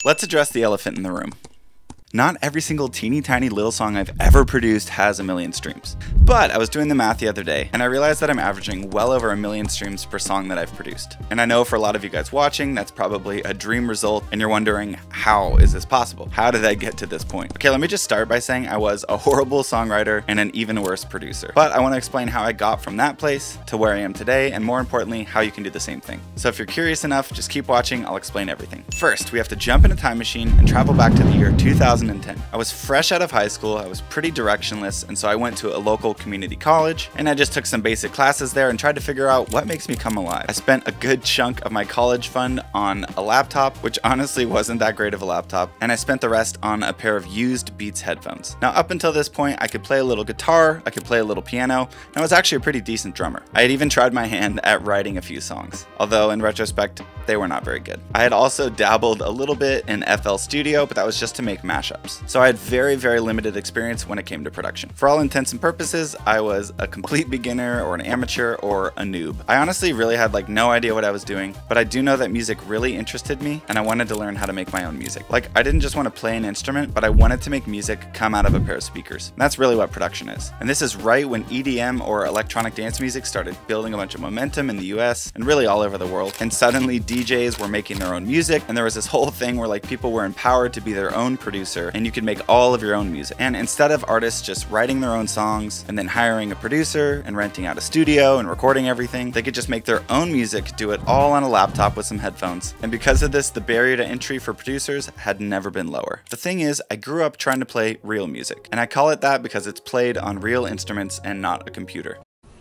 Let's address the elephant in the room. Not every single teeny tiny little song I've ever produced has 1 million streams. But I was doing the math the other day, and I realized that I'm averaging well over 1 million streams per song that I've produced. And I know for a lot of you guys watching, that's probably a dream result, and you're wondering, how is this possible? How did I get to this point? Okay, let me just start by saying I was a horrible songwriter and an even worse producer. But I want to explain how I got from that place to where I am today, and more importantly, how you can do the same thing. So if you're curious enough, just keep watching, I'll explain everything. First, we have to jump in a time machine and travel back to the year 2010. I was fresh out of high school, I was pretty directionless, and so I went to a local community college, and I just took some basic classes there and tried to figure out what makes me come alive. I spent a good chunk of my college fund on a laptop, which honestly wasn't that great of a laptop, and I spent the rest on a pair of used Beats headphones. Now up until this point, I could play a little guitar, I could play a little piano, and I was actually a pretty decent drummer. I had even tried my hand at writing a few songs, although in retrospect, they were not very good. I had also dabbled a little bit in FL Studio, but that was just to make mashups. So I had very limited experience when it came to production. For all intents and purposes, I was a complete beginner or an amateur or a noob. I honestly really had like no idea what I was doing, but I do know that music really interested me and I wanted to learn how to make my own music. Like I didn't just want to play an instrument, but I wanted to make music come out of a pair of speakers. And that's really what production is. And this is right when EDM or electronic dance music started building a bunch of momentum in the US and really all over the world. And suddenly DJs were making their own music and there was this whole thing where like people were empowered to be their own producer and you could make all of your own music. And instead of artists just writing their own songs and then hiring a producer and renting out a studio and recording everything, they could just make their own music, do it all on a laptop with some headphones. And because of this, the barrier to entry for producers had never been lower. The thing is, I grew up trying to play real music, and I call it that because it's played on real instruments and not a computer.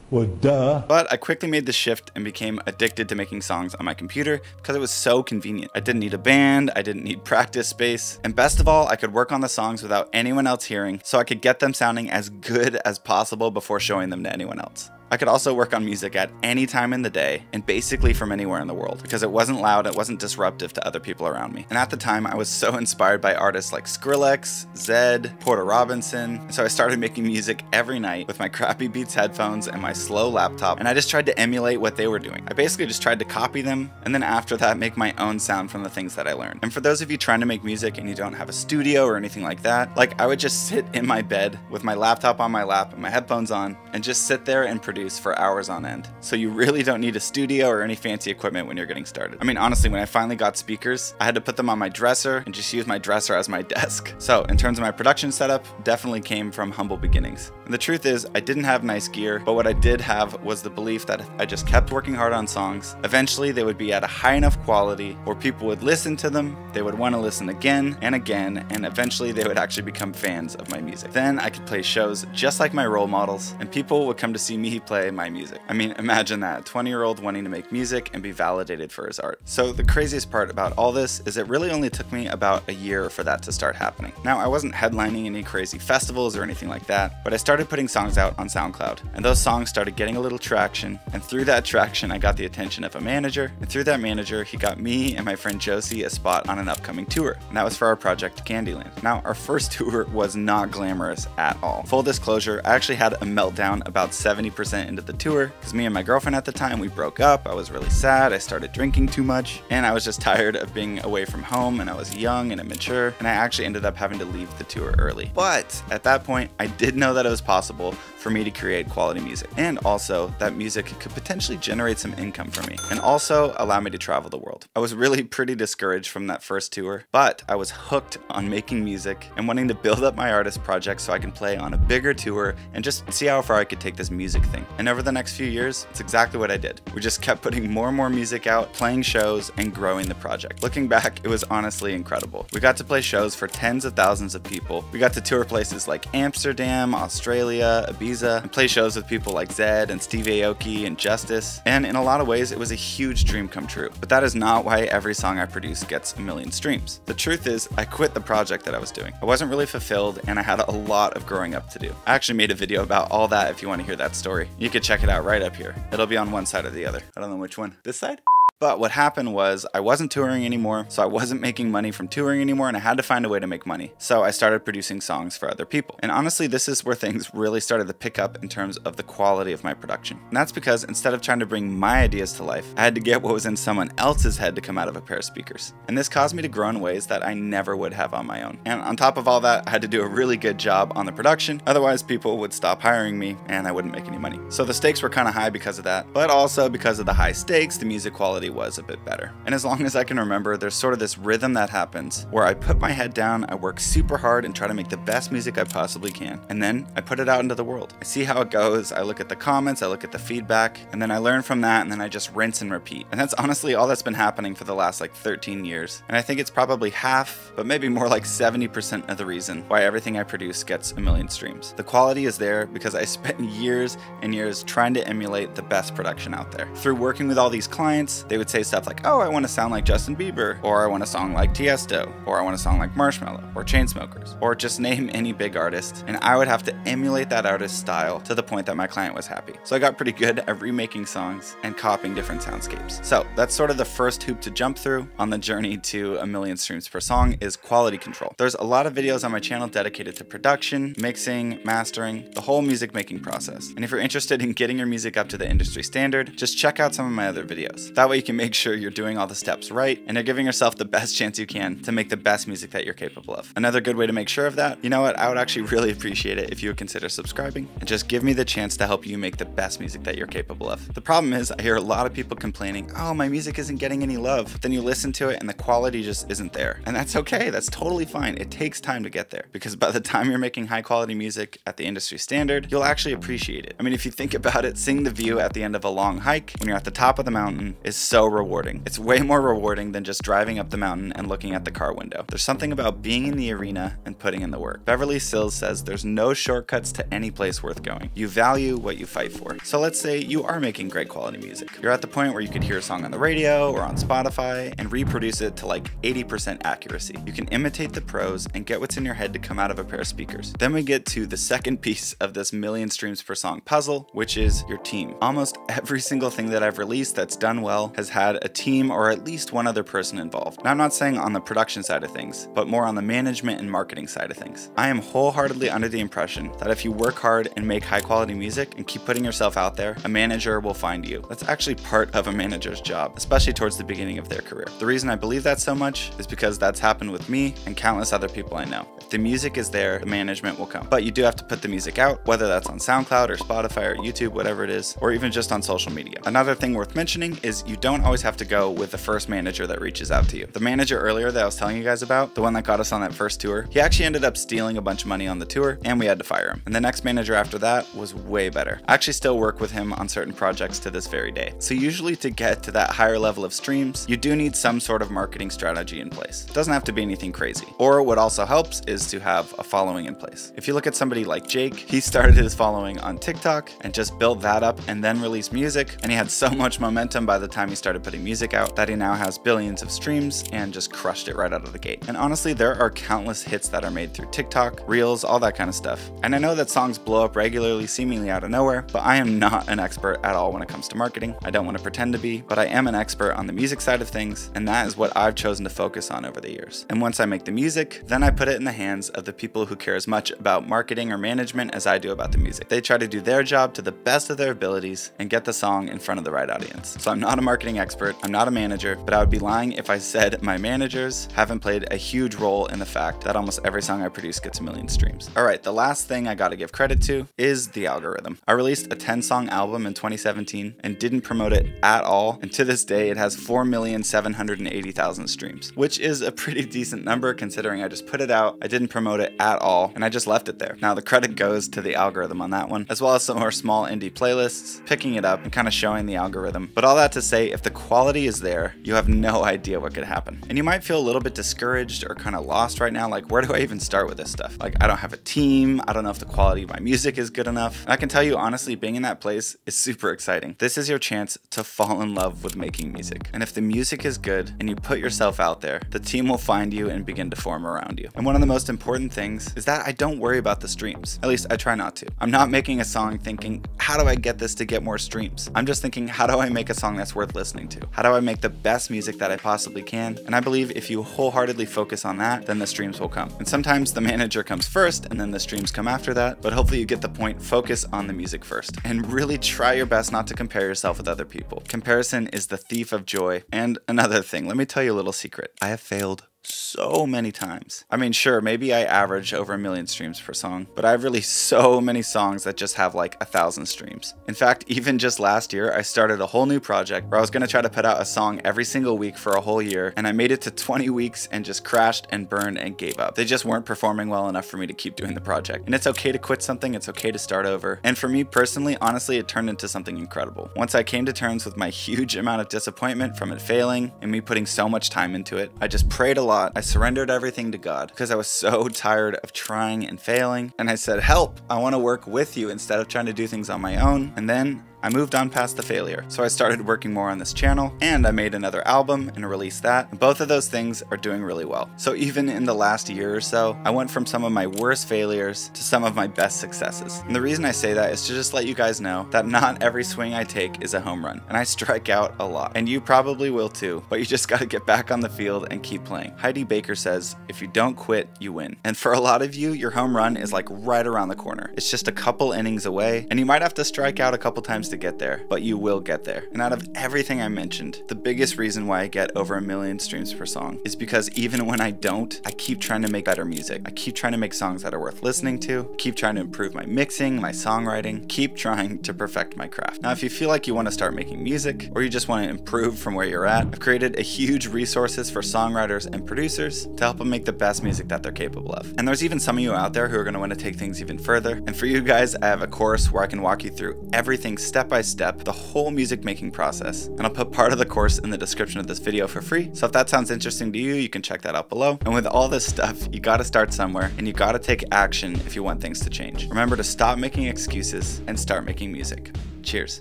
Well, duh. But I quickly made the shift and became addicted to making songs on my computer because it was so convenient. I didn't need a band, I didn't need practice space, and best of all, I could work on the songs without anyone else hearing, so I could get them sounding as good as possible before showing them to anyone else. I could also work on music at any time in the day and basically from anywhere in the world because it wasn't loud, it wasn't disruptive to other people around me. And at the time, I was so inspired by artists like Skrillex, Zedd, Porter Robinson, so I started making music every night with my crappy Beats headphones and my slow laptop, and I just tried to emulate what they were doing. I basically just tried to copy them, and then after that, make my own sound from the things that I learned. And for those of you trying to make music and you don't have a studio or anything like that, like I would just sit in my bed with my laptop on my lap and my headphones on and just sit there and produce for hours on end. So you really don't need a studio or any fancy equipment when you're getting started. I mean, honestly, when I finally got speakers, I had to put them on my dresser and just use my dresser as my desk. So in terms of my production setup, definitely came from humble beginnings. And the truth is, I didn't have nice gear, but what I did have was the belief that if I just kept working hard on songs, eventually they would be at a high enough quality where people would listen to them, they would want to listen again and again, and eventually they would actually become fans of my music. Then I could play shows just like my role models, and people would come to see me play my music. I mean, imagine that, a 20-year-old wanting to make music and be validated for his art. So the craziest part about all this is it really only took me about a year for that to start happening. Now, I wasn't headlining any crazy festivals or anything like that, but I started putting songs out on SoundCloud, and those songs started getting a little traction, and through that traction, I got the attention of a manager, and through that manager, he got me and my friend Josie a spot on an upcoming tour, and that was for our project Candyland. Now, our first tour was not glamorous at all. Full disclosure, I actually had a meltdown about 70% into the tour because me and my girlfriend at the time, we broke up. I was really sad. I started drinking too much and I was just tired of being away from home, and I was young and immature, and I actually ended up having to leave the tour early. But at that point, I did know that it was possible for me to create quality music, and also that music could potentially generate some income for me and also allow me to travel the world. I was really pretty discouraged from that first tour, but I was hooked on making music and wanting to build up my artist project so I can play on a bigger tour and just see how far I could take this music thing. And over the next few years, it's exactly what I did. We just kept putting more and more music out, playing shows, and growing the project. Looking back, it was honestly incredible. We got to play shows for tens of thousands of people. We got to tour places like Amsterdam, Australia, Ibiza, and play shows with people like Zedd and Steve Aoki and Justice. And in a lot of ways, it was a huge dream come true. But that is not why every song I produce gets 1 million streams. The truth is, I quit the project that I was doing. I wasn't really fulfilled, and I had a lot of growing up to do. I actually made a video about all that if you want to hear that story. You can check it out right up here. It'll be on one side or the other. I don't know which one. This side? But what happened was I wasn't touring anymore, so I wasn't making money from touring anymore, and I had to find a way to make money. So I started producing songs for other people. And honestly, this is where things really started to pick up in terms of the quality of my production. And that's because instead of trying to bring my ideas to life, I had to get what was in someone else's head to come out of a pair of speakers. And this caused me to grow in ways that I never would have on my own. And on top of all that, I had to do a really good job on the production, otherwise people would stop hiring me and I wouldn't make any money. So the stakes were kind of high because of that, but also because of the high stakes, the music quality was a bit better. And as long as I can remember, there's sort of this rhythm that happens where I put my head down, I work super hard and try to make the best music I possibly can, and then I put it out into the world. I see how it goes, I look at the comments, I look at the feedback, and then I learn from that, and then I just rinse and repeat. And that's honestly all that's been happening for the last like 13 years. And I think it's probably half, but maybe more like 70% of the reason why everything I produce gets a million streams. The quality is there because I spent years and years trying to emulate the best production out there. Through working with all these clients, they would say stuff like, oh, I want to sound like Justin Bieber, or I want a song like Tiesto, or I want a song like Marshmello, or Chainsmokers, or just name any big artist, and I would have to emulate that artist's style to the point that my client was happy. So I got pretty good at remaking songs and copying different soundscapes. So that's sort of the first hoop to jump through on the journey to a million streams per song is quality control. There's a lot of videos on my channel dedicated to production, mixing, mastering, the whole music making process. And if you're interested in getting your music up to the industry standard, just check out some of my other videos. That way you can make sure you're doing all the steps right and you're giving yourself the best chance you can to make the best music that you're capable of. Another good way to make sure of that, you know what, I would actually really appreciate it if you would consider subscribing and just give me the chance to help you make the best music that you're capable of. The problem is I hear a lot of people complaining, oh, my music isn't getting any love. But then you listen to it and the quality just isn't there. And that's okay, that's totally fine. It takes time to get there because by the time you're making high quality music at the industry standard, you'll actually appreciate it. I mean, if you think about it, seeing the view at the end of a long hike when you're at the top of the mountain is so rewarding. It's way more rewarding than just driving up the mountain and looking at the car window. There's something about being in the arena and putting in the work. Beverly Sills says there's no shortcuts to any place worth going. You value what you fight for. So let's say you are making great quality music. You're at the point where you could hear a song on the radio or on Spotify and reproduce it to like 80% accuracy. You can imitate the pros and get what's in your head to come out of a pair of speakers. Then we get to the second piece of this million streams per song puzzle, which is your team. Almost every single thing that I've released that's done well has had a team or at least one other person involved. Now, I'm not saying on the production side of things, but more on the management and marketing side of things. I am wholeheartedly under the impression that if you work hard and make high quality music and keep putting yourself out there, a manager will find you. That's actually part of a manager's job, especially towards the beginning of their career. The reason I believe that so much is because that's happened with me and countless other people I know. If the music is there, the management will come. But you do have to put the music out, whether that's on SoundCloud or Spotify or YouTube, whatever it is, or even just on social media. Another thing worth mentioning is you don't always have to go with the first manager that reaches out to you. The manager earlier that I was telling you guys about, the one that got us on that first tour, he actually ended up stealing a bunch of money on the tour and we had to fire him. And the next manager after that was way better. I actually still work with him on certain projects to this very day. So usually to get to that higher level of streams, you do need some sort of marketing strategy in place. It doesn't have to be anything crazy. Or what also helps is to have a following in place. If you look at somebody like Jake, he started his following on TikTok and just built that up and then released music. And he had so much momentum by the time he started putting music out that he now has billions of streams and just crushed it right out of the gate. And honestly, there are countless hits that are made through TikTok, Reels, all that kind of stuff. And I know that songs blow up regularly, seemingly out of nowhere, but I am not an expert at all when it comes to marketing. I don't want to pretend to be, but I am an expert on the music side of things, and that is what I've chosen to focus on over the years. And once I make the music, then I put it in the hands of the people who care as much about marketing or management as I do about the music. They try to do their job to the best of their abilities and get the song in front of the right audience. So I'm not a marketing expert, I'm not a manager, but I would be lying if I said my managers haven't played a huge role in the fact that almost every song I produce gets a million streams. All right, the last thing I gotta give credit to is the algorithm. I released a 10-song album in 2017 and didn't promote it at all, and to this day it has 4,780,000 streams, which is a pretty decent number considering I just put it out, I didn't promote it at all, and I just left it there. Now the credit goes to the algorithm on that one, as well as some more small indie playlists, picking it up and kind of showing the algorithm. But all that to say, if the quality is there, you have no idea what could happen. And you might feel a little bit discouraged or kind of lost right now, like where do I even start with this stuff? Like I don't have a team, I don't know if the quality of my music is good enough. And I can tell you honestly, being in that place is super exciting. This is your chance to fall in love with making music. And if the music is good and you put yourself out there, the team will find you and begin to form around you. And one of the most important things is that I don't worry about the streams. At least I try not to. I'm not making a song thinking, how do I get this to get more streams? I'm just thinking, how do I make a song that's worth listening listening to? How do I make the best music that I possibly can? And I believe if you wholeheartedly focus on that, then the streams will come. And sometimes the manager comes first and then the streams come after that, but hopefully you get the point. Focus on the music first and really try your best not to compare yourself with other people. Comparison is the thief of joy. And another thing, let me tell you a little secret. I have failed so many times. I mean, sure, maybe I average over 1 million streams per song, but I have released so many songs that just have like 1,000 streams. In fact, even just last year, I started a whole new project where I was gonna try to put out a song every single week for a whole year, and I made it to 20 weeks and just crashed and burned and gave up. They just weren't performing well enough for me to keep doing the project. And it's okay to quit something, it's okay to start over. And for me personally, honestly, it turned into something incredible. Once I came to terms with my huge amount of disappointment from it failing and me putting so much time into it, I just prayed a lot. I surrendered everything to God because I was so tired of trying and failing. And I said, help, I want to work with you instead of trying to do things on my own. And then I moved on past the failure. So I started working more on this channel and I made another album and released that. And both of those things are doing really well. So even in the last year or so, I went from some of my worst failures to some of my best successes. And the reason I say that is to just let you guys know that not every swing I take is a home run. And I strike out a lot. And you probably will too, but you just got to get back on the field and keep playing. Heidi Baker says, if you don't quit, you win. And for a lot of you, your home run is like right around the corner. It's just a couple innings away and you might have to strike out a couple times to get there, but you will get there. And out of everything I mentioned, the biggest reason why I get over 1 million streams per song is because even when I don't, I keep trying to make better music. I keep trying to make songs that are worth listening to, keep trying to improve my mixing, my songwriting, keep trying to perfect my craft. Now, if you feel like you want to start making music or you just want to improve from where you're at, I've created a huge resources for songwriters and producers to help them make the best music that they're capable of. And there's even some of you out there who are going to want to take things even further. And for you guys, I have a course where I can walk you through everything step by step, the whole music making process. And I'll put part of the course in the description of this video for free. So if that sounds interesting to you, you can check that out below. And with all this stuff, you got to start somewhere and you got to take action if you want things to change. Remember to stop making excuses and start making music. Cheers.